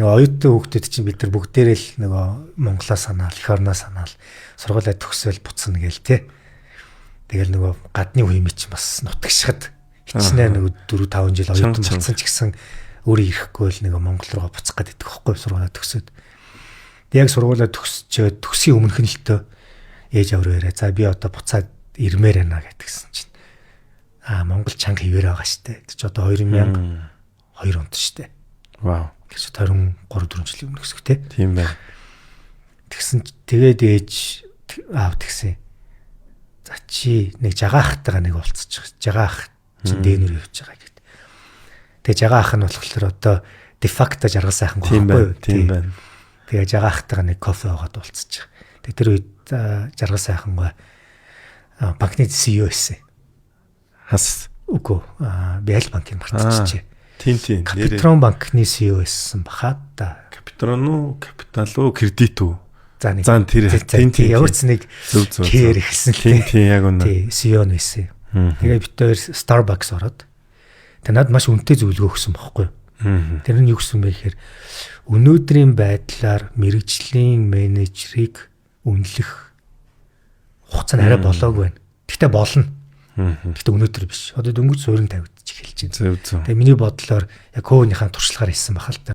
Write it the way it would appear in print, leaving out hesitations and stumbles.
Нөгөө оюутан хүүхдүүд чинь бид нар бүгдээрээ л нөгөө Монголоо санаал, эх орноо санаал сургуулаа төгсөөл буцна гээл те. Тэгэл нөгөө гадны үе мэт чинь бас нутагшхад хичнээн нөгөө 4-5 жил оюутан болсон ч гэсэн өөрөө ирэхгүй л нөгөө Монгол руугаа буцах гэдэг байхгүй сургуулаа төгсөөд. Яг сургуулаа төгсхийн өмнөх нь л төө ээж авраа яриа. За би одоо буцаад ирмээр байна гэдгсэн чинь. Монгол чанга хിവэр байгаа штэ. Тэг чи одоо 2002 онд штэ. Вау. Гэж 23-4 жилийн өмнө гэсэг те. Тийм байна. Тэгсэн тэгээд ээж аав тэгсэн. За чи нэг жагаахтайгаа нэг уулзчих. Жагаах чи дээнүр явж байгаа гэд. Тэгээ жагаах нь болохоор одоо дефакто жаргал сайхан гохгүй юу? Тийм байна. Тэгээ жагаахтайгаа нэг кофе уугаад уулзчих. Тэг тэр үед жаргал сайхан гоо банкны CEO байсан. Хас үгүй би аль банкыг мартчихжээ. Тийм. Капитрон банкны CEO байсан бахаа да. Капитрон уу, капитал уу, кредит үү? За нэг. Тэр тийм ямар ч нэг кэр ихсэн л тийм яг үнэ. Тийм CEO нь байсан. Тэгээ бид хоёр Starbucks ороод тэг надад маш үнэтэй зөвлөгөө өгсөн байхгүй юу? Тэр нь юу гэсэн бэ гэхээр өнөөдрийн байдлаар мэрэгжлийн менежерийг үнэлэх хугацаа нь арай болоогүй байна. Гэхдээ болно. Гэхдээ өнөөдөр биш. Одоо дөнгөж суурин тавигдчих эхэлж байна. Тэгээ миний бодлоор яг хөвөнийхээ туршлагаар хийсэн бахал та.